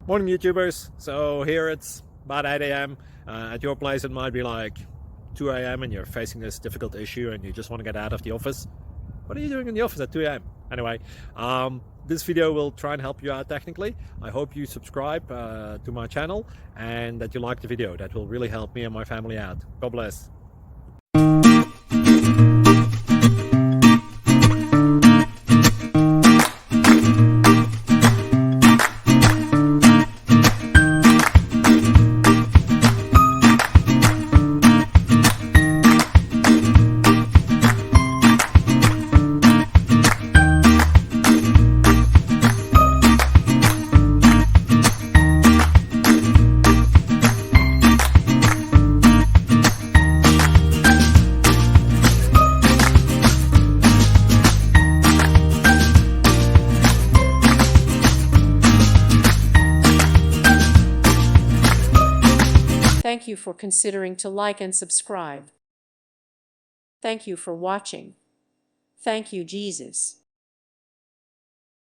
Morning YouTubers. So here it's about 8 a.m. At your place it might be like 2 a.m. and you're facing this difficult issue and you just want to get out of the office. What are you doing in the office at 2 a.m.? Anyway, this video will try and help you out technically. I hope you subscribe to my channel and that you like the video. That will really help me and my family out. God bless. Thank you for considering to like and subscribe. Thank you for watching. Thank you, Jesus.